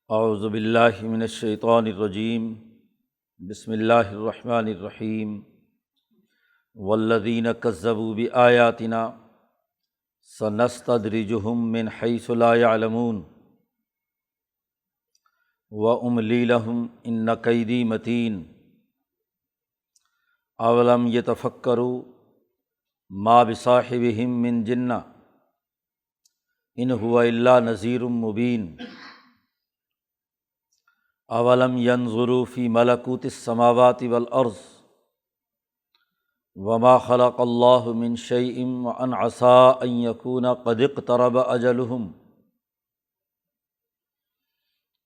اعوذ باللہ من الشیطان الرجیم بسم اللہ الرحمن الرحیم والذین کذبوا بآیاتنا سنستدرجہم من حیث لا یعلمون واملی لہم ان کیدی متین اولم یتفکروا ما بصاحبہم من جنہ ان هو الا نذیر مبین اولم ینظروا فی ملکوت السماوات والارض وما خلق اللہ من شیء وان عسیٰ ان یکون قد اقترب اجلہم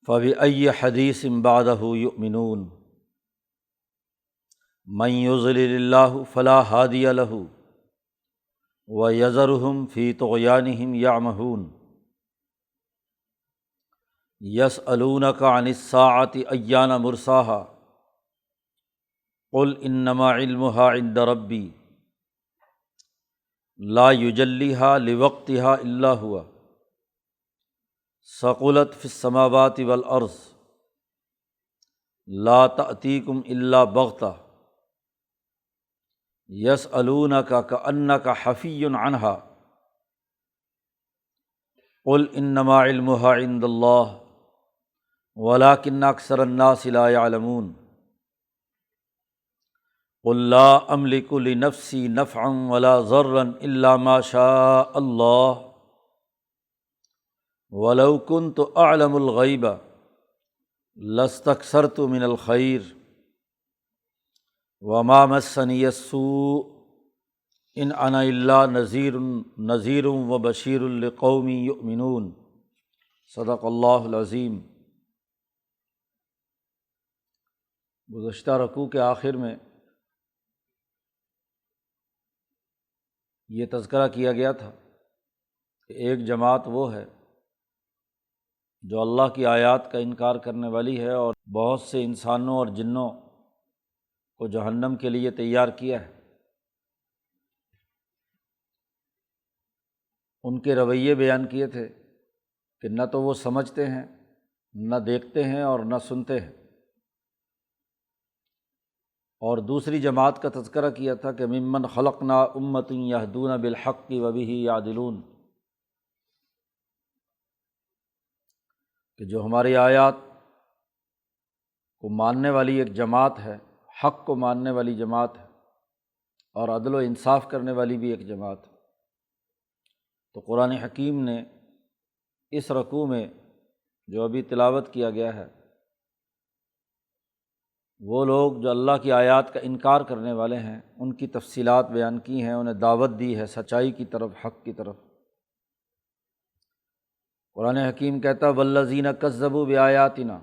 فبأی حدیث بعدہ یؤمنون من یضلل اللہ فلا ہادی لہ ویذرہم فی طغیانہم یعمہون یسألونک عن الساعۃ ایان مرساہا قل انما علمها عند ربی لا یجلیہا لوقتہا الا ہوا ثقلت فی السماوات والارض لا تأتیکم الا بغتہ یسألونک کأنک حفی عنہا قل انما علمها عند اللہ ولکن اکثر الناس لا یعلمون قل لا املک لنفسی نفعا ولا ضرا الا ما شاء اللہ ولو کنت اعلم الغیب لاستکثرت من الخیر وما مسنی السوء ان انا الا نذیر وبشیر لقوم یؤمنون صدق اللہ العظیم۔ گزشتہ رکوع کے آخر میں یہ تذکرہ کیا گیا تھا کہ ایک جماعت وہ ہے جو اللہ کی آیات کا انکار کرنے والی ہے اور بہت سے انسانوں اور جنوں کو جہنم کے لیے تیار کیا ہے۔ ان کے رویے بیان کیے تھے کہ نہ تو وہ سمجھتے ہیں، نہ دیکھتے ہیں اور نہ سنتے ہیں۔ اور دوسری جماعت کا تذکرہ کیا تھا کہ ممن خلقنا امۃ یہدون بالحق وبہ یعدلون، کہ جو ہماری آیات کو ماننے والی ایک جماعت ہے، حق کو ماننے والی جماعت ہے اور عدل و انصاف کرنے والی بھی ایک جماعت ہے۔ تو قرآن حکیم نے اس رکوع میں جو ابھی تلاوت کیا گیا ہے، وہ لوگ جو اللہ کی آیات کا انکار کرنے والے ہیں ان کی تفصیلات بیان کی ہیں، انہیں دعوت دی ہے سچائی کی طرف، حق کی طرف۔ قرآن حکیم کہتا ہے والذین کذبوا بآیاتنا،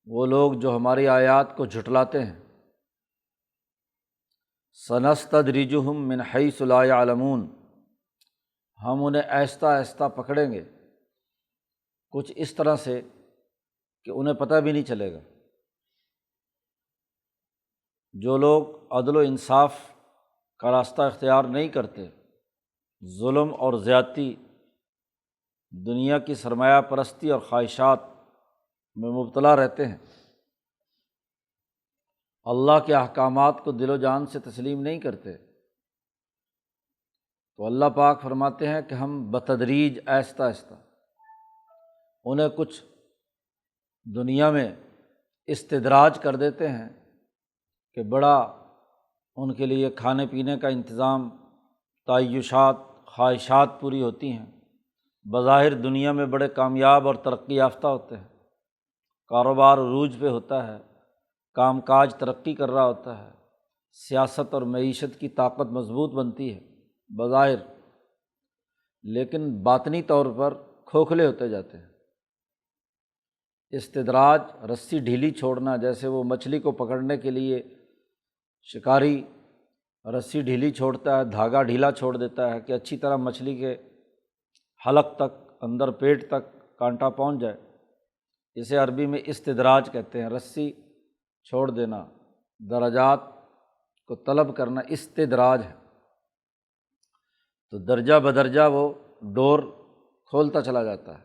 وہ لوگ جو ہماری آیات کو جھٹلاتے ہیں، سنستدرجہم من حیث لا یعلمون، ہم انہیں آہستہ آہستہ پکڑیں گے کچھ اس طرح سے کہ انہیں پتہ بھی نہیں چلے گا۔ جو لوگ عدل و انصاف کا راستہ اختیار نہیں کرتے، ظلم اور زیادتی، دنیا کی سرمایہ پرستی اور خواہشات میں مبتلا رہتے ہیں، اللہ کے احکامات کو دل و جان سے تسلیم نہیں کرتے، تو اللہ پاک فرماتے ہیں کہ ہم بتدریج آہستہ آہستہ انہیں کچھ دنیا میں استدراج کر دیتے ہیں کہ بڑا ان کے لیے کھانے پینے کا انتظام، تعیشات، خواہشات پوری ہوتی ہیں، بظاہر دنیا میں بڑے کامیاب اور ترقی یافتہ ہوتے ہیں، کاروبار عروج پہ ہوتا ہے، کام کاج ترقی کر رہا ہوتا ہے، سیاست اور معیشت کی طاقت مضبوط بنتی ہے بظاہر، لیکن باطنی طور پر کھوکھلے ہوتے جاتے ہیں۔ استدراج، رسی ڈھیلی چھوڑنا، جیسے وہ مچھلی کو پکڑنے کے لیے شکاری رسی ڈھیلی چھوڑتا ہے، دھاگا ڈھیلا چھوڑ دیتا ہے کہ اچھی طرح مچھلی کے حلق تک، اندر پیٹ تک کانٹا پہنچ جائے، اسے عربی میں استدراج کہتے ہیں، رسی چھوڑ دینا، درجات کو طلب کرنا استدراج ہے۔ تو درجہ بدرجہ وہ ڈور کھولتا چلا جاتا ہے۔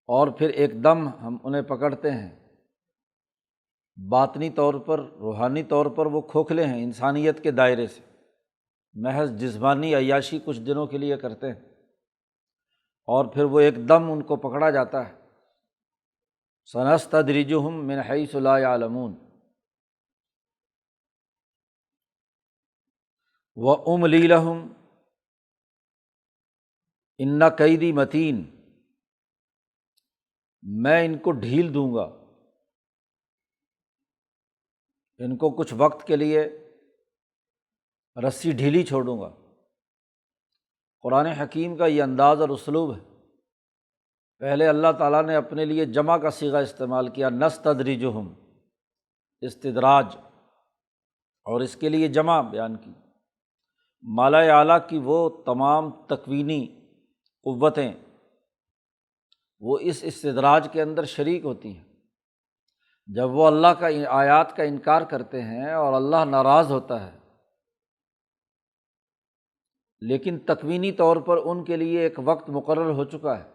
اور پھر ایک دم ہم انہیں پکڑتے ہیں، باطنی طور پر، روحانی طور پر وہ کھوکھلے ہیں انسانیت کے دائرے سے، محض جسمانی عیاشی کچھ دنوں کے لیے کرتے ہیں، اور پھر وہ ایک دم ان کو پکڑا جاتا ہے۔ سنستدرجہم من حیث لا یعلمون واملی لہم ان کیدی متین، میں ان کو ڈھیل دوں گا، ان کو کچھ وقت کے لیے رسی ڈھیلی چھوڑوں گا۔ قرآن حکیم کا یہ انداز اور اسلوب ہے۔ پہلے اللہ تعالیٰ نے اپنے لیے جمع کا صیغہ استعمال کیا، نستدرجہم، استدراج، اور اس کے لیے جمع بیان کی۔ مالا اعلیٰ کی وہ تمام تکوینی قوتیں وہ اس استدراج کے اندر شریک ہوتی ہیں۔ جب وہ اللہ کا آیات کا انکار کرتے ہیں اور اللہ ناراض ہوتا ہے، لیکن تکوینی طور پر ان کے لیے ایک وقت مقرر ہو چکا ہے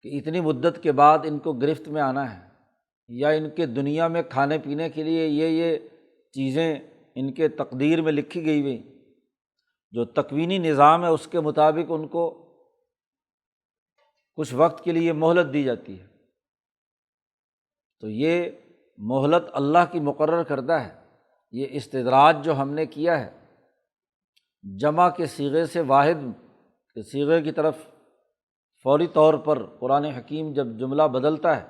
کہ اتنی مدت کے بعد ان کو گرفت میں آنا ہے، یا ان کے دنیا میں کھانے پینے کے لیے یہ چیزیں ان کے تقدیر میں لکھی گئی ہوئی، جو تکوینی نظام ہے اس کے مطابق ان کو کچھ وقت کے لیے مہلت دی جاتی ہے۔ تو یہ مہلت اللہ کی مقرر کردہ ہے۔ یہ استدراج جو ہم نے کیا ہے، جمع کے صیغے سے واحد کے صیغے کی طرف فوری طور پر قرآن حکیم جب جملہ بدلتا ہے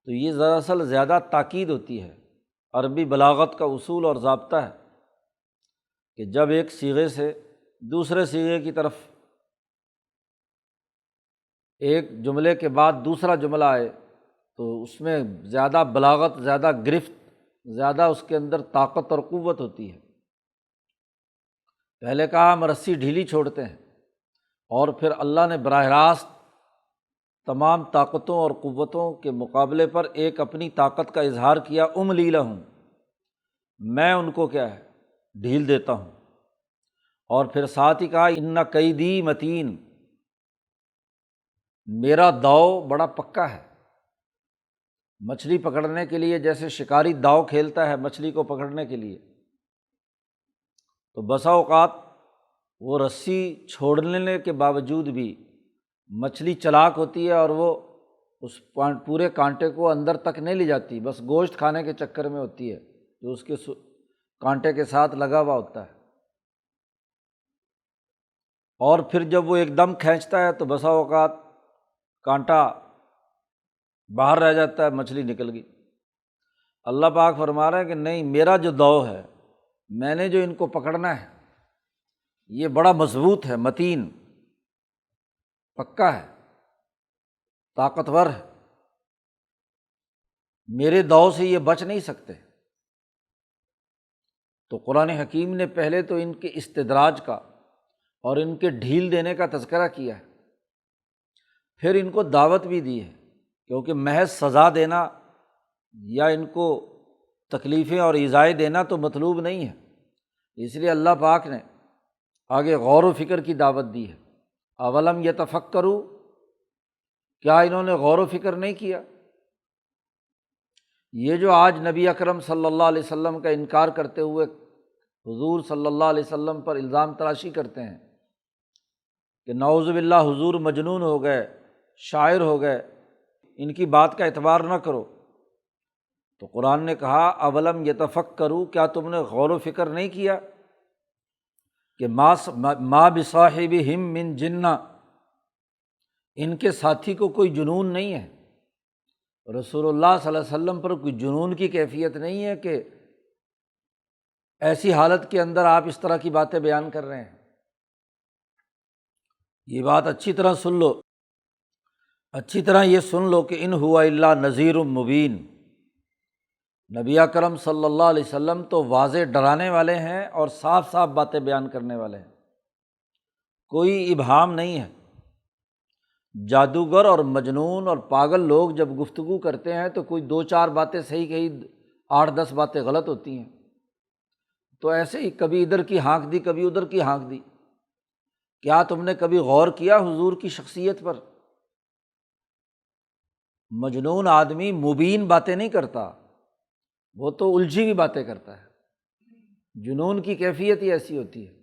تو یہ دراصل زیادہ تاکید ہوتی ہے۔ عربی بلاغت کا اصول اور ضابطہ ہے کہ جب ایک صیغے سے دوسرے صیغے کی طرف ایک جملے کے بعد دوسرا جملہ آئے تو اس میں زیادہ بلاغت، زیادہ گرفت، زیادہ اس کے اندر طاقت اور قوت ہوتی ہے۔ پہلے کہا ہم رسی ڈھیلی چھوڑتے ہیں، اور پھر اللہ نے براہ راست تمام طاقتوں اور قوتوں کے مقابلے پر ایک اپنی طاقت کا اظہار کیا، املی لہم، میں ان کو کیا ہے، ڈھیل دیتا ہوں۔ اور پھر ساتھ ہی کہا ان کیدی متین، میرا داؤ بڑا پکا ہے۔ مچھلی پکڑنے کے لیے جیسے شکاری داؤ کھیلتا ہے مچھلی کو پکڑنے کے لیے، تو بسا اوقات وہ رسی چھوڑنے کے باوجود بھی مچھلی چلاک ہوتی ہے اور وہ اس پورے کانٹے کو اندر تک نہیں لے جاتی، بس گوشت کھانے کے چکر میں ہوتی ہے جو اس کے کانٹے کے ساتھ لگا ہوا ہوتا ہے۔ اور پھر جب وہ ایک دم کھینچتا ہے تو بسا اوقات کانٹا باہر رہ جاتا ہے، مچھلی نکل گئی۔ اللہ پاک فرما رہے ہیں کہ نہیں، میرا جو داؤ ہے، میں نے جو ان کو پکڑنا ہے، یہ بڑا مضبوط ہے، متین، پکا ہے، طاقتور ہے، میرے داؤ سے یہ بچ نہیں سکتے۔ تو قرآن حکیم نے پہلے تو ان کے استدراج کا اور ان کے ڈھیل دینے کا تذکرہ کیا ہے، پھر ان کو دعوت بھی دی ہے، کیونکہ محض سزا دینا یا ان کو تکلیفیں اور ایذائیں دینا تو مطلوب نہیں ہے۔ اس لیے اللہ پاک نے آگے غور و فکر کی دعوت دی ہے۔ اولم یتفکروا، کیا انہوں نے غور و فکر نہیں کیا؟ یہ جو آج نبی اکرم صلی اللہ علیہ وسلم کا انکار کرتے ہوئے حضور صلی اللہ علیہ وسلم پر الزام تراشی کرتے ہیں کہ نعوذ باللہ حضور مجنون ہو گئے، شاعر ہو گئے، ان کی بات کا اعتبار نہ کرو، تو قرآن نے کہا اولم یتفکروا، کیا تم نے غور و فکر نہیں کیا کہ ما بصاحبہم من جنہ، ان کے ساتھی کو کوئی جنون نہیں ہے۔ رسول اللہ صلی اللہ علیہ وسلم پر کوئی جنون کی کیفیت نہیں ہے کہ ایسی حالت کے اندر آپ اس طرح کی باتیں بیان کر رہے ہیں۔ یہ بات اچھی طرح سن لو، اچھی طرح یہ سن لو کہ ان ہوا الا نذیر مبین، نبی اکرم صلی اللہ علیہ وسلم تو واضح ڈرانے والے ہیں اور صاف صاف باتیں بیان کرنے والے ہیں، کوئی ابہام نہیں ہے۔ جادوگر اور مجنون اور پاگل لوگ جب گفتگو کرتے ہیں تو کوئی 2-4 باتیں صحیح کہی، 8-10 باتیں غلط ہوتی ہیں، تو ایسے ہی کبھی ادھر کی ہانک دی، کبھی ادھر کی ہانک دی۔ کیا تم نے کبھی غور کیا حضور کی شخصیت پر مجنون آدمی مبین باتیں نہیں کرتا، وہ تو الجھی ہوئی باتیں کرتا ہے۔ جنون کی کیفیت ہی ایسی ہوتی ہے۔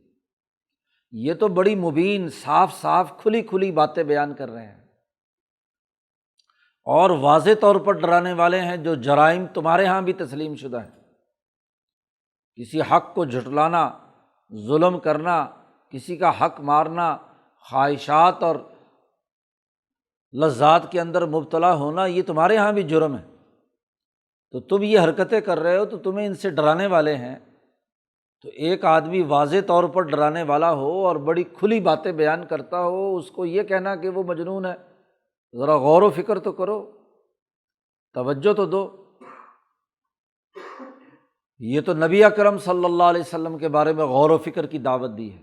یہ تو بڑی مبین، صاف صاف کھلی کھلی باتیں بیان کر رہے ہیں، اور واضح طور پر ڈرانے والے ہیں، جو جرائم تمہارے ہاں بھی تسلیم شدہ ہیں۔ کسی حق کو جھٹلانا، ظلم کرنا، کسی کا حق مارنا، خواہشات اور لذات کے اندر مبتلا ہونا، یہ تمہارے ہاں بھی جرم ہے۔ تو تم یہ حرکتیں کر رہے ہو تو تمہیں ان سے ڈرانے والے ہیں۔ تو ایک آدمی واضح طور پر ڈرانے والا ہو اور بڑی کھلی باتیں بیان کرتا ہو، اس کو یہ کہنا کہ وہ مجنون ہے، ذرا غور و فکر تو کرو، توجہ تو دو۔ یہ تو نبی اکرم صلی اللہ علیہ وسلم کے بارے میں غور و فکر کی دعوت دی ہے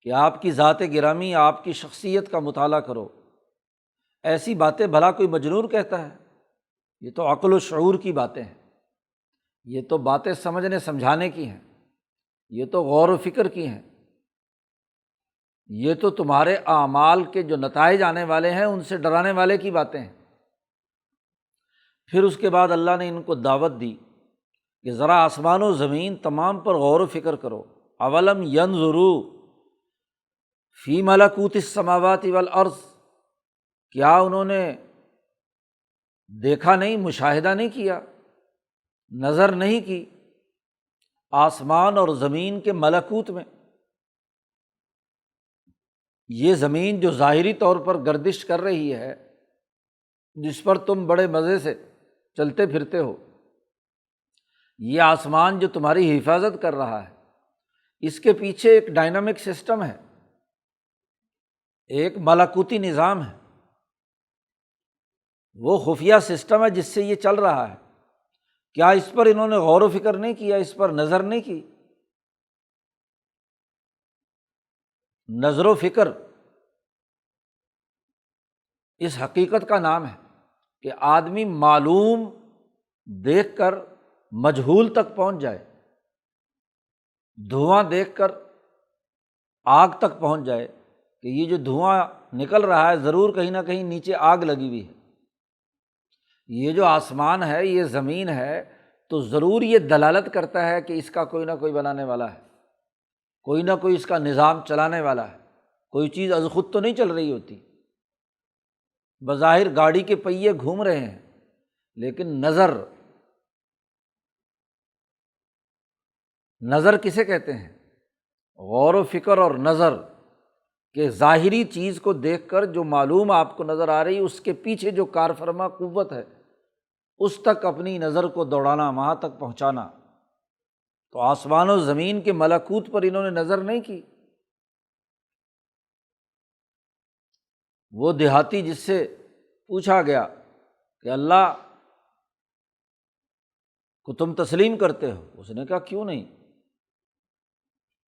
کہ آپ کی ذات گرامی، آپ کی شخصیت کا مطالعہ کرو۔ ایسی باتیں بھلا کوئی مجنون کہتا ہے؟ یہ تو عقل و شعور کی باتیں ہیں، یہ تو باتیں سمجھنے سمجھانے کی ہیں، یہ تو غور و فکر کی ہیں، یہ تو تمہارے اعمال کے جو نتائج آنے والے ہیں ان سے ڈرانے والے کی باتیں ہیں۔ پھر اس کے بعد اللہ نے ان کو دعوت دی کہ ذرا آسمان و زمین تمام پر غور و فکر کرو۔ اولم ینظروا فی ملکوت السماوات والارض، کیا انہوں نے دیکھا نہیں، مشاہدہ نہیں کیا، نظر نہیں کی آسمان اور زمین کے ملکوت میں؟ یہ زمین جو ظاہری طور پر گردش کر رہی ہے، جس پر تم بڑے مزے سے چلتے پھرتے ہو، یہ آسمان جو تمہاری حفاظت کر رہا ہے، اس کے پیچھے ایک ڈائنامک سسٹم ہے، ایک ملکوتی نظام ہے، وہ خفیہ سسٹم ہے جس سے یہ چل رہا ہے۔ کیا اس پر انہوں نے غور و فکر نہیں کیا، اس پر نظر نہیں کی؟ نظر و فکر اس حقیقت کا نام ہے کہ آدمی معلوم دیکھ کر مجہول تک پہنچ جائے، دھواں دیکھ کر آگ تک پہنچ جائے کہ یہ جو دھواں نکل رہا ہے ضرور کہیں نہ کہیں نیچے آگ لگی ہوئی ہے۔ یہ جو آسمان ہے، یہ زمین ہے، تو ضرور یہ دلالت کرتا ہے کہ اس کا کوئی نہ کوئی بنانے والا ہے، کوئی نہ کوئی اس کا نظام چلانے والا ہے، کوئی چیز از خود تو نہیں چل رہی ہوتی۔ بظاہر گاڑی کے پہیے گھوم رہے ہیں، لیکن نظر کسے کہتے ہیں؟ غور و فکر اور نظر، کہ ظاہری چیز کو دیکھ کر جو معلوم آپ کو نظر آ رہی، اس کے پیچھے جو کار فرما قوت ہے، اس تک اپنی نظر کو دوڑانا، وہاں تک پہنچانا۔ تو آسمان و زمین کے ملکوت پر انہوں نے نظر نہیں کی۔ وہ دیہاتی جس سے پوچھا گیا کہ اللہ کو تم تسلیم کرتے ہو؟ اس نے کہا کیوں نہیں۔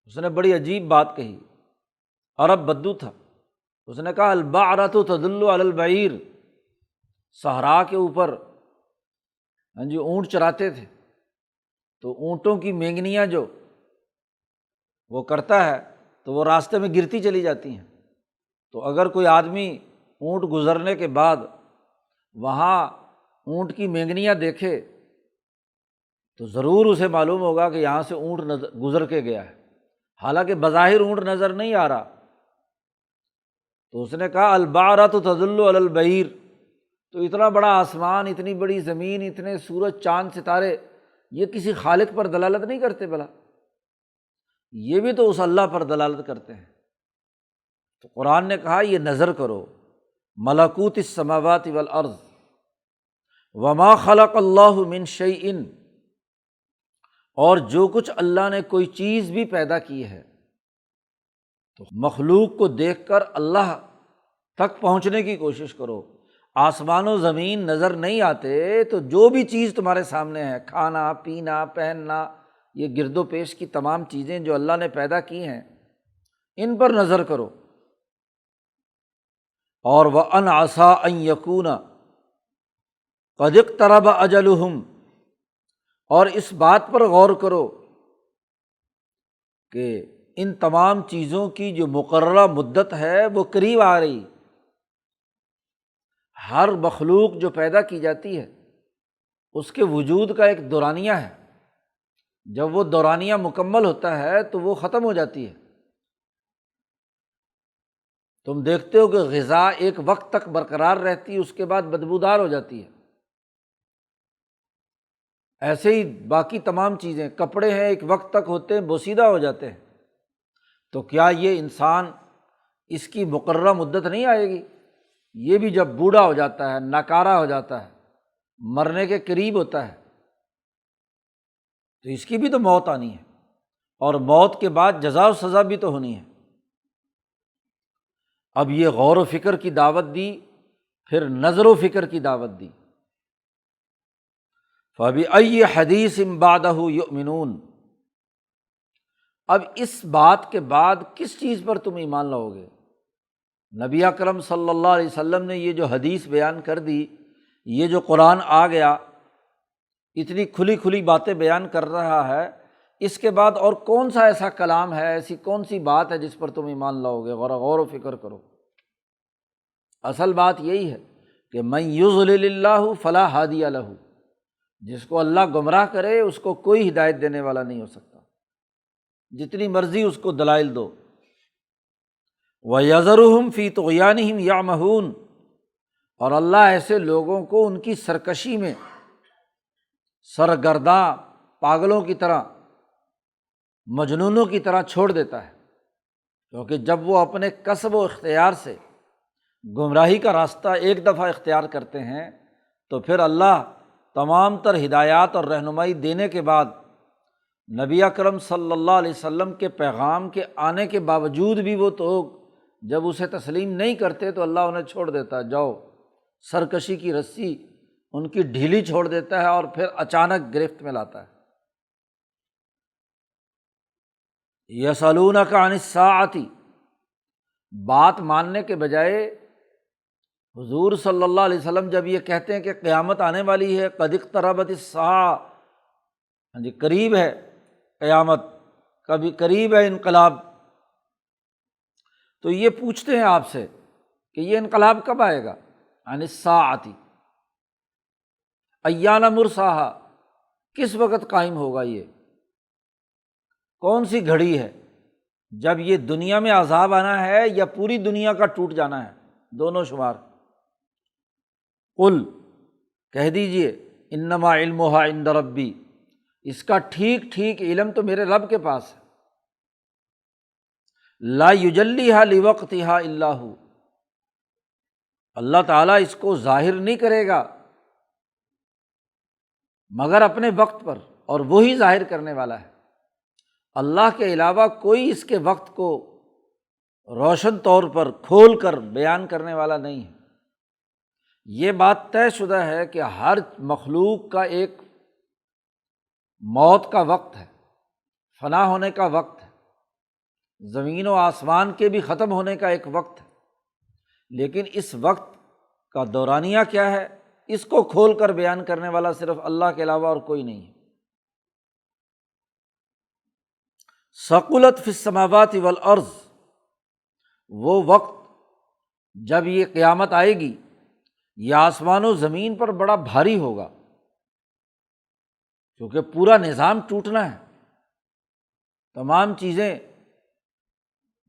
اس نے بڑی عجیب بات کہی، عرب بدو تھا، اس نے کہا البعرۃ تدل علی البعیر، صحرا کے اوپر اونٹ چراتے تھے، تو اونٹوں کی مینگنیاں جو وہ کرتا ہے تو وہ راستے میں گرتی چلی جاتی ہیں، تو اگر کوئی آدمی اونٹ گزرنے کے بعد وہاں اونٹ کی مینگنیاں دیکھے تو ضرور اسے معلوم ہوگا کہ یہاں سے اونٹ گزر کے گیا ہے، حالانکہ بظاہر اونٹ نظر نہیں آ رہا۔ تو اس نے کہا البعرۃ تدل علی البعیر، تو اتنا بڑا آسمان، اتنی بڑی زمین، اتنے سورج چاند ستارے، یہ کسی خالق پر دلالت نہیں کرتے بھلا؟ یہ بھی تو اس اللہ پر دلالت کرتے ہیں۔ تو قرآن نے کہا یہ نظر کرو، ملکوت السماوات والارض وما خلق اللہ من شیء، اور جو کچھ اللہ نے کوئی چیز بھی پیدا کی ہے، تو مخلوق کو دیکھ کر اللہ تک پہنچنے کی کوشش کرو۔ آسمان و زمین نظر نہیں آتے تو جو بھی چیز تمہارے سامنے ہے، کھانا پینا پہننا، یہ گرد و پیش کی تمام چیزیں جو اللہ نے پیدا کی ہیں، ان پر نظر کرو۔ اور وَأَنْ عَسَىٰ أَن يَكُونَ قَدِ اقْتَرَبَ أَجَلُهُمْ، اور اس بات پر غور کرو کہ ان تمام چیزوں کی جو مقررہ مدت ہے وہ قریب آ رہی، ہر مخلوق جو پیدا کی جاتی ہے اس کے وجود کا ایک دورانیہ ہے، جب وہ دورانیہ مکمل ہوتا ہے تو وہ ختم ہو جاتی ہے۔ تم دیکھتے ہو کہ غذا ایک وقت تک برقرار رہتی ہے، اس کے بعد بدبودار ہو جاتی ہے۔ ایسے ہی باقی تمام چیزیں، کپڑے ہیں ایک وقت تک ہوتے ہیں، بوسیدہ ہو جاتے ہیں۔ تو کیا یہ انسان، اس کی مقررہ مدت نہیں آئے گی؟ یہ بھی جب بوڑھا ہو جاتا ہے، ناکارہ ہو جاتا ہے، مرنے کے قریب ہوتا ہے، تو اس کی بھی تو موت آنی ہے، اور موت کے بعد جزا و سزا بھی تو ہونی ہے۔ اب یہ غور و فکر کی دعوت دی، پھر نظر و فکر کی دعوت دی۔ فَبِأَيِّ حَدِيثٍ بَعْدَهُ يُؤْمِنُونَ۔ اب اس بات کے بعد کس چیز پر تم ایمان لاؤ گے؟ نبی اکرم صلی اللہ علیہ وسلم نے یہ جو حدیث بیان کر دی، یہ جو قرآن آ گیا، اتنی کھلی کھلی باتیں بیان کر رہا ہے، اس کے بعد اور کون سا ایسا کلام ہے، ایسی کون سی بات ہے جس پر تم ایمان لاؤ گے؟ غور و فکر کرو۔ اصل بات یہی ہے کہ من یضلل اللہ فلا ہادی لہ، جس کو اللہ گمراہ کرے اس کو کوئی ہدایت دینے والا نہیں ہو سکتا، جتنی مرضی اس کو دلائل دو۔ وَيَذَرُهُمْ فِي طُغْيَانِهِمْ يَعْمَهُونَ، اور اللہ ایسے لوگوں کو ان کی سرکشی میں سرگرداں پاگلوں کی طرح، مجنونوں کی طرح چھوڑ دیتا ہے، کیونکہ جب وہ اپنے کسب و اختیار سے گمراہی کا راستہ ایک دفعہ اختیار کرتے ہیں تو پھر اللہ تمام تر ہدایات اور رہنمائی دینے کے بعد نبی اکرم صلی اللہ علیہ وسلم کے پیغام کے آنے کے باوجود بھی وہ تو جب اسے تسلیم نہیں کرتے تو اللہ انہیں چھوڑ دیتا ہے، جاؤ، سرکشی کی رسی ان کی ڈھیلی چھوڑ دیتا ہے اور پھر اچانک گرفت میں لاتا ہے۔ یسألونک عن الساعۃ، بات ماننے کے بجائے حضور صلی اللہ علیہ وسلم جب یہ کہتے ہیں کہ قیامت آنے والی ہے، قد اقتربت الساعہ، ہاں جی قریب ہے قیامت، کبھی قریب ہے انقلاب، تو یہ پوچھتے ہیں آپ سے کہ یہ انقلاب کب آئے گا؟ عن الساعۃ ایان مرساہا، کس وقت قائم ہوگا؟ یہ کون سی گھڑی ہے؟ جب یہ دنیا میں عذاب آنا ہے یا پوری دنیا کا ٹوٹ جانا ہے؟ دونوں شمار۔ قل، کہہ دیجئے، انما علمھا عند ربی، اس کا ٹھیک ٹھیک علم تو میرے رب کے پاس ہے۔ لا یجلیھا لوقتھا الا ھو، اللہ تعالیٰ اس کو ظاہر نہیں کرے گا مگر اپنے وقت پر، اور وہی ظاہر کرنے والا ہے۔ اللہ کے علاوہ کوئی اس کے وقت کو روشن طور پر کھول کر بیان کرنے والا نہیں ہے۔ یہ بات طے شدہ ہے کہ ہر مخلوق کا ایک موت کا وقت ہے، فنا ہونے کا وقت ہے، زمین و آسمان کے بھی ختم ہونے کا ایک وقت ہے، لیکن اس وقت کا دورانیہ کیا ہے، اس کو کھول کر بیان کرنے والا صرف اللہ کے علاوہ اور کوئی نہیں ہے۔ ثقلت فی السماوات والارض، وہ وقت جب یہ قیامت آئے گی، یہ آسمان و زمین پر بڑا بھاری ہوگا، کیونکہ پورا نظام ٹوٹنا ہے، تمام چیزیں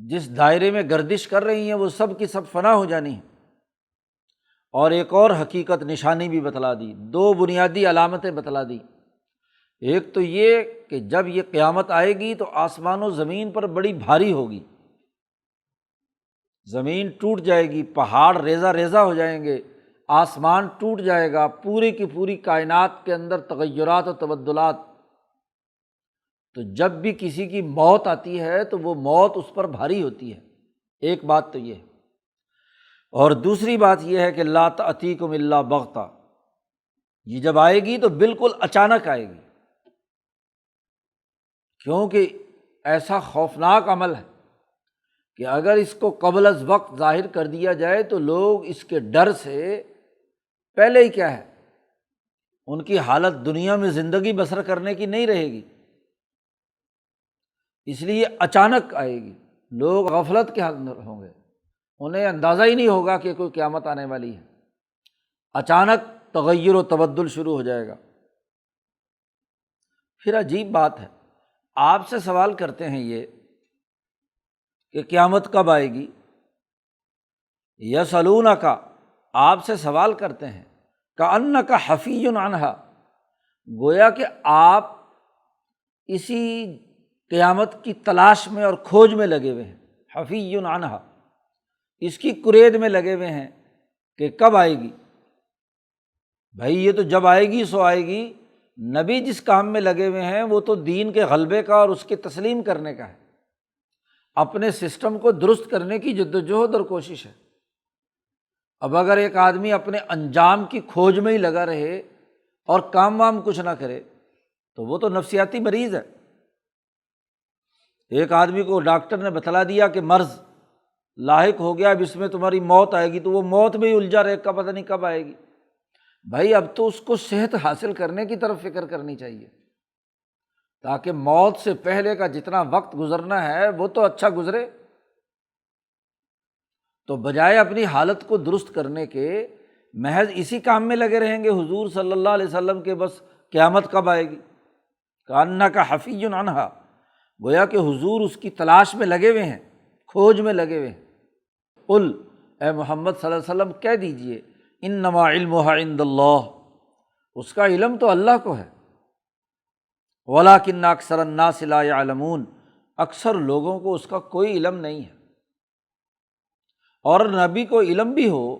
جس دائرے میں گردش کر رہی ہیں وہ سب کی سب فنا ہو جانی ہیں۔ اور ایک اور حقیقت نشانی بھی بتلا دی، دو بنیادی علامتیں بتلا دی۔ ایک تو یہ کہ جب یہ قیامت آئے گی تو آسمان و زمین پر بڑی بھاری ہوگی، زمین ٹوٹ جائے گی، پہاڑ ریزہ ریزہ ہو جائیں گے، آسمان ٹوٹ جائے گا، پوری کی پوری کائنات کے اندر تغیرات و تبدلات۔ تو جب بھی کسی کی موت آتی ہے تو وہ موت اس پر بھاری ہوتی ہے، ایک بات تو یہ ہے۔ اور دوسری بات یہ ہے کہ لا تأتیکم الا بغتہ، یہ جب آئے گی تو بالکل اچانک آئے گی، کیونکہ ایسا خوفناک عمل ہے کہ اگر اس کو قبل از وقت ظاہر کر دیا جائے تو لوگ اس کے ڈر سے پہلے ہی کیا ہے، ان کی حالت دنیا میں زندگی بسر کرنے کی نہیں رہے گی، اس لیے اچانک آئے گی، لوگ غفلت کے حال میں ہوں گے، انہیں اندازہ ہی نہیں ہوگا کہ کوئی قیامت آنے والی ہے۔ اچانک تغیر و تبدل شروع ہو جائے گا۔ پھر عجیب بات ہے، آپ سے سوال کرتے ہیں یہ کہ قیامت کب آئے گی؟ یسألونک، آپ سے سوال کرتے ہیں، کأنک حفی عنہا، گویا کہ آپ اسی قیامت کی تلاش میں اور کھوج میں لگے ہوئے ہیں، حفی عنہا، اس کی کرید میں لگے ہوئے ہیں کہ کب آئے گی۔ بھائی یہ تو جب آئے گی سو آئے گی، نبی جس کام میں لگے ہوئے ہیں وہ تو دین کے غلبے کا اور اس کے تسلیم کرنے کا ہے، اپنے سسٹم کو درست کرنے کی جدوجہد اور کوشش ہے۔ اب اگر ایک آدمی اپنے انجام کی کھوج میں ہی لگا رہے اور کام وام کچھ نہ کرے تو وہ تو نفسیاتی مریض ہے۔ ایک آدمی کو ڈاکٹر نے بتلا دیا کہ مرض لاحق ہو گیا، اب اس میں تمہاری موت آئے گی، تو وہ موت میں ہی الجھا رہے گا، پتہ نہیں کب آئے گی۔ بھائی اب تو اس کو صحت حاصل کرنے کی طرف فکر کرنی چاہیے، تاکہ موت سے پہلے کا جتنا وقت گزرنا ہے وہ تو اچھا گزرے۔ تو بجائے اپنی حالت کو درست کرنے کے محض اسی کام میں لگے رہیں گے حضور صلی اللہ علیہ وسلم کے بس قیامت کب آئے گی، کأنک حفی عنہا، گویا کہ حضور اس کی تلاش میں لگے ہوئے ہیں، کھوج میں لگے ہوئے ہیں۔ قل، اے محمد صلی اللہ علیہ وسلم کہہ دیجئے، انما علمھا عند اللہ، اس کا علم تو اللہ کو ہے، ولکن اکثر الناس لا یعلمون، اکثر لوگوں کو اس کا کوئی علم نہیں ہے۔ اور نبی کو علم بھی ہو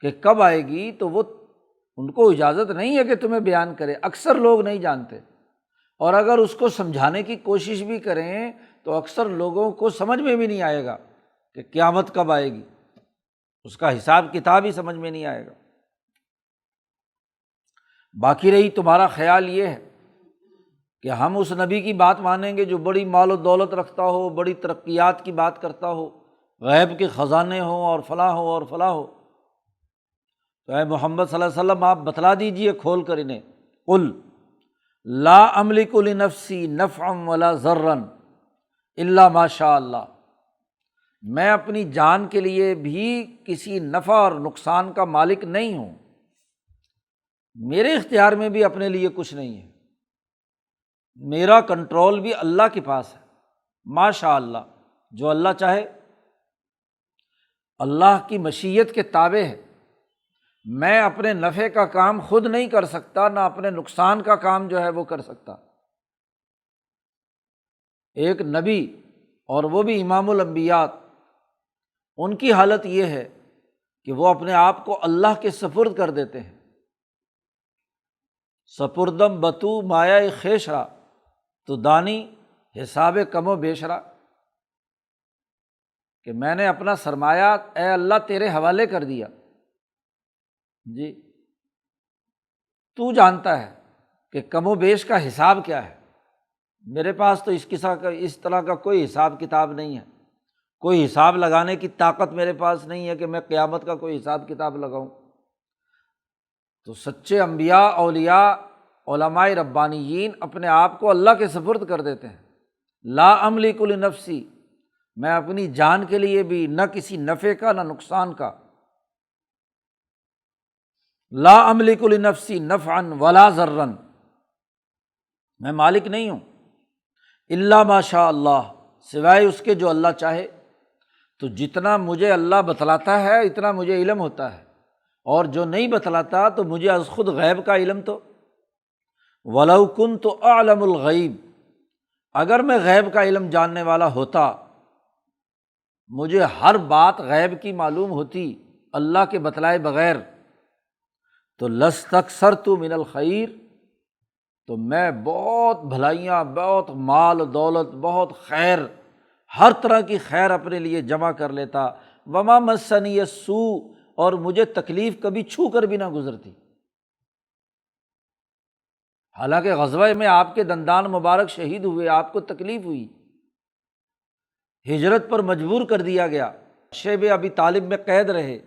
کہ کب آئے گی تو وہ ان کو اجازت نہیں ہے کہ تمہیں بیان کرے، اکثر لوگ نہیں جانتے، اور اگر اس کو سمجھانے کی کوشش بھی کریں تو اکثر لوگوں کو سمجھ میں بھی نہیں آئے گا کہ قیامت کب آئے گی، اس کا حساب کتاب ہی سمجھ میں نہیں آئے گا۔ باقی رہی تمہارا خیال یہ ہے کہ ہم اس نبی کی بات مانیں گے جو بڑی مال و دولت رکھتا ہو، بڑی ترقیات کی بات کرتا ہو، غیب کے خزانے ہوں اور فلاں ہو اور فلاں ہو، تو اے محمد صلی اللہ علیہ وسلم آپ بتلا دیجئے کھول کر انہیں، قل لا املک لنفسی نفعا ولا ضرا الا ما شاء اللہ، میں اپنی جان کے لیے بھی کسی نفع اور نقصان کا مالک نہیں ہوں، میرے اختیار میں بھی اپنے لیے کچھ نہیں ہے، میرا کنٹرول بھی اللہ کے پاس ہے، ما شاء اللہ، جو اللہ چاہے، اللہ کی مشیت کے تابع ہے۔ میں اپنے نفع کا کام خود نہیں کر سکتا، نہ اپنے نقصان کا کام جو ہے وہ کر سکتا۔ ایک نبی اور وہ بھی امام الانبیاء، ان کی حالت یہ ہے کہ وہ اپنے آپ کو اللہ کے سپرد کر دیتے ہیں، سپردم بتو مایہ خیشرا تو دانی حساب کم و بیشرا، کہ میں نے اپنا سرمایہ اے اللہ تیرے حوالے کر دیا، جی تو جانتا ہے کہ کم و بیش کا حساب کیا ہے، میرے پاس تو اس طرح کا کوئی حساب کتاب نہیں ہے، کوئی حساب لگانے کی طاقت میرے پاس نہیں ہے کہ میں قیامت کا کوئی حساب کتاب لگاؤں۔ تو سچے انبیاء، اولیاء، علماء ربانیین اپنے آپ کو اللہ کے سپرد کر دیتے ہیں، لا املک لنفسی، میں اپنی جان کے لیے بھی نہ کسی نفع کا نہ نقصان کا، لا املک لنفسی نفعا ولا ضرا، میں مالک نہیں ہوں، الا ما شاء اللہ، سوائے اس کے جو اللہ چاہے۔ تو جتنا مجھے اللہ بتلاتا ہے اتنا مجھے علم ہوتا ہے، اور جو نہیں بتلاتا تو مجھے از خود غیب کا علم تو، وَلَوْ كُنْتُ أَعْلَمُ الْغَيْبِ، اگر میں غیب کا علم جاننے والا ہوتا، مجھے ہر بات غیب کی معلوم ہوتی اللہ کے بتلائے بغیر، تو لَاسْتَكْثَرْتُ مِنَ الْخَيْرِ، تو میں بہت بھلائیاں، بہت مال و دولت، بہت خیر، ہر طرح کی خیر اپنے لیے جمع کر لیتا، وَمَا مَسَّنِيَ السُّوءُ، اور مجھے تکلیف کبھی چھو کر بھی نہ گزرتی۔ حالانکہ غزوہ میں آپ کے دندان مبارک شہید ہوئے، آپ کو تکلیف ہوئی، ہجرت پر مجبور کر دیا گیا، شیب ابی طالب میں قید رہے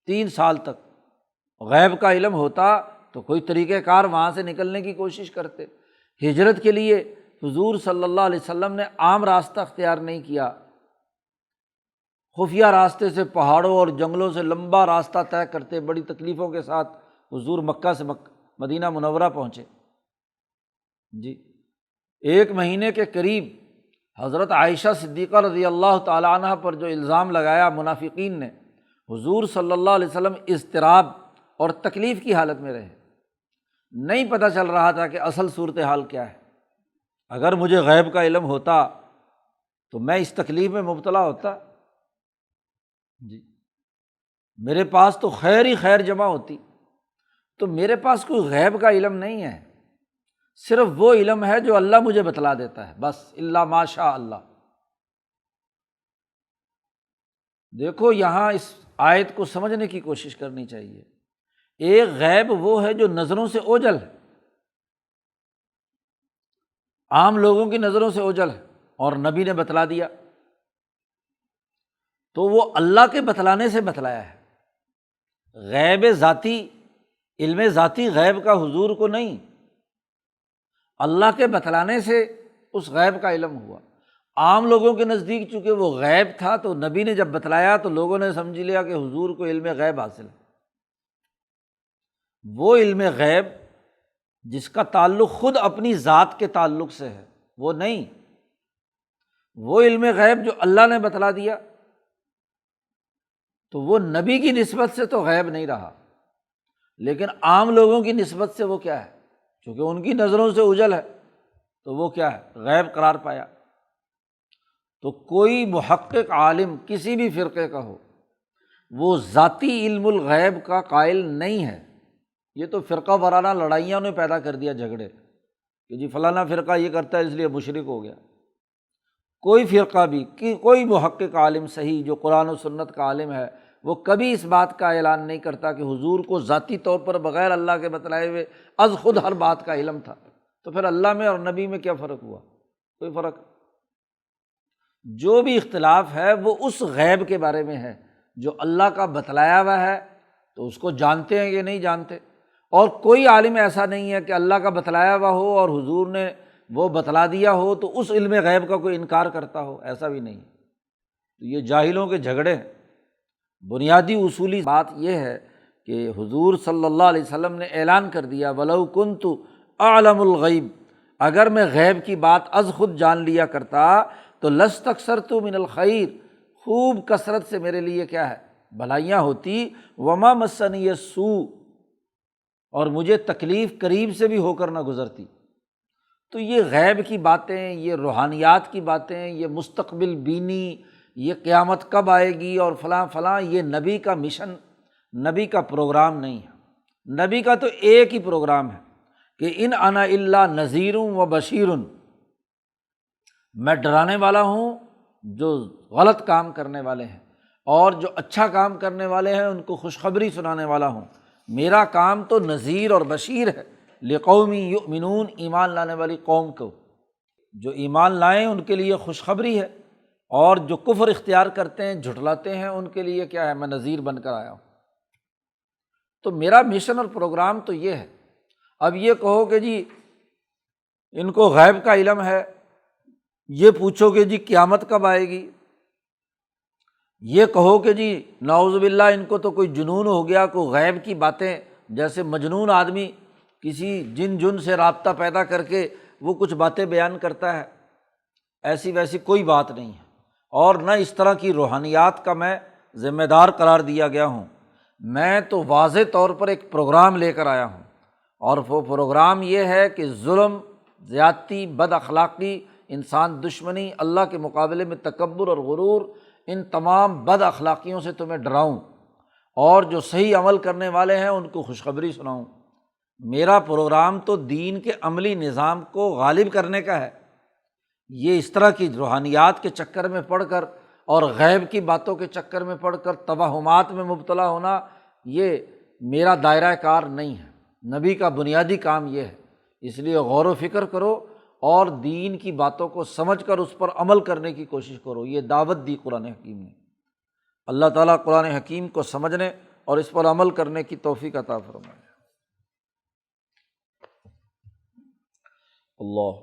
3 سال تک، غیب کا علم ہوتا تو کوئی طریقہ کار وہاں سے نکلنے کی کوشش کرتے۔ ہجرت کے لیے حضور صلی اللہ علیہ وسلم نے عام راستہ اختیار نہیں کیا، خفیہ راستے سے پہاڑوں اور جنگلوں سے لمبا راستہ طے کرتے بڑی تکلیفوں کے ساتھ حضور مکہ سے مدینہ منورہ پہنچے۔ جی 1 مہینے کے قریب حضرت عائشہ صدیقہ رضی اللہ تعالیٰ عنہ پر جو الزام لگایا منافقین نے، حضور صلی اللہ علیہ وسلم اضطراب اور تکلیف کی حالت میں رہے، نہیں پتہ چل رہا تھا کہ اصل صورتحال کیا ہے۔ اگر مجھے غیب کا علم ہوتا تو میں اس تکلیف میں مبتلا ہوتا؟ جی میرے پاس تو خیر ہی خیر جمع ہوتی۔ تو میرے پاس کوئی غیب کا علم نہیں ہے، صرف وہ علم ہے جو اللہ مجھے بتلا دیتا ہے، بس الا ماشاء اللہ۔ دیکھو یہاں اس آیت کو سمجھنے کی کوشش کرنی چاہیے۔ ایک غیب وہ ہے جو نظروں سے اوجھل ہے، عام لوگوں کی نظروں سے اوجھل ہے، اور نبی نے بتلا دیا تو وہ اللہ کے بتلانے سے بتلایا ہے۔ غیب ذاتی، علم ذاتی غیب کا حضور کو نہیں، اللہ کے بتلانے سے اس غیب کا علم ہوا۔ عام لوگوں کے نزدیک چونکہ وہ غیب تھا تو نبی نے جب بتلایا تو لوگوں نے سمجھ لیا کہ حضور کو علم غیب حاصل ہے۔ وہ علم غیب جس کا تعلق خود اپنی ذات کے تعلق سے ہے وہ نہیں، وہ علم غیب جو اللہ نے بتلا دیا تو وہ نبی کی نسبت سے تو غیب نہیں رہا، لیکن عام لوگوں کی نسبت سے وہ کیا ہے، چونکہ ان کی نظروں سے اوجھل ہے تو وہ کیا ہے، غیب قرار پایا۔ تو کوئی محقق عالم کسی بھی فرقے کا ہو وہ ذاتی علم الغیب کا قائل نہیں ہے۔ یہ تو فرقہ وارانہ لڑائیاں نے پیدا کر دیا، جھگڑے کہ جی فلانا فرقہ یہ کرتا ہے اس لیے مشرک ہو گیا۔ کوئی فرقہ بھی کوئی محقق عالم صحیح جو قرآن و سنت کا عالم ہے وہ کبھی اس بات کا اعلان نہیں کرتا کہ حضور کو ذاتی طور پر بغیر اللہ کے بتلائے ہوئے از خود ہر بات کا علم تھا۔ تو پھر اللہ میں اور نبی میں کیا فرق ہوا؟ کوئی فرق۔ جو بھی اختلاف ہے وہ اس غیب کے بارے میں ہے جو اللہ کا بتلایا ہوا ہے، تو اس کو جانتے ہیں کہ نہیں جانتے۔ اور کوئی عالم ایسا نہیں ہے کہ اللہ کا بتلایا ہوا ہو اور حضور نے وہ بتلا دیا ہو تو اس علم غیب کا کوئی انکار کرتا ہو، ایسا بھی نہیں۔ تو یہ جاہلوں کے جھگڑے ہیں۔ بنیادی اصولی بات یہ ہے کہ حضور صلی اللہ علیہ وسلم نے اعلان کر دیا وَلَوْ كُنْتُ أَعْلَمُ الْغَيْبِ، اگر میں غیب کی بات از خود جان لیا کرتا تو لَاسْتَكْثَرْتُ مِنَ الْخَيْرِ، خوب کثرت سے میرے لیے کیا ہے، بھلائیاں ہوتی، وَمَا مَسَّنِيَ السُّوءُ، اور مجھے تکلیف قریب سے بھی ہو کر نہ گزرتی۔ تو یہ غیب کی باتیں، یہ روحانیات کی باتیں، یہ مستقبل بینی، یہ قیامت کب آئے گی اور فلاں فلاں، یہ نبی کا مشن، نبی کا پروگرام نہیں ہے۔ نبی کا تو ایک ہی پروگرام ہے کہ ان انا الا نذیر و بشیر، میں ڈرانے والا ہوں جو غلط کام کرنے والے ہیں، اور جو اچھا کام کرنے والے ہیں ان کو خوشخبری سنانے والا ہوں۔ میرا کام تو نذیر اور بشیر ہے، لقوم یؤمنون، ایمان لانے والی قوم کو، جو ایمان لائیں ان کے لیے خوشخبری ہے، اور جو کفر اختیار کرتے ہیں، جھٹلاتے ہیں، ان کے لیے کیا ہے، میں نذیر بن کر آیا ہوں۔ تو میرا مشن اور پروگرام تو یہ ہے۔ اب یہ کہو کہ جی ان کو غیب کا علم ہے، یہ پوچھو کہ جی قیامت کب آئے گی، یہ کہو کہ جی نعوذ باللہ ان کو تو کوئی جنون ہو گیا، کوئی غیب کی باتیں، جیسے مجنون آدمی کسی جن سے رابطہ پیدا کر کے وہ کچھ باتیں بیان کرتا ہے، ایسی ویسی کوئی بات نہیں ہے، اور نہ اس طرح کی روحانیات کا میں ذمہ دار قرار دیا گیا ہوں۔ میں تو واضح طور پر ایک پروگرام لے کر آیا ہوں، اور وہ پروگرام یہ ہے کہ ظلم، زیادتی، بد اخلاقی، انسان دشمنی، اللہ کے مقابلے میں تکبر اور غرور، ان تمام بد اخلاقیوں سے تمہیں ڈراؤں، اور جو صحیح عمل کرنے والے ہیں ان کو خوشخبری سناؤں۔ میرا پروگرام تو دین کے عملی نظام کو غالب کرنے کا ہے۔ یہ اس طرح کی روحانیات کے چکر میں پڑھ کر اور غیب کی باتوں کے چکر میں پڑھ کر توہمات میں مبتلا ہونا، یہ میرا دائرہ کار نہیں ہے۔ نبی کا بنیادی کام یہ ہے، اس لیے غور و فکر کرو اور دین کی باتوں کو سمجھ کر اس پر عمل کرنے کی کوشش کرو۔ یہ دعوت دی قرآن حکیم نے۔ اللہ تعالیٰ قرآن حکیم کو سمجھنے اور اس پر عمل کرنے کی توفیق عطا فرمائے۔ اللہ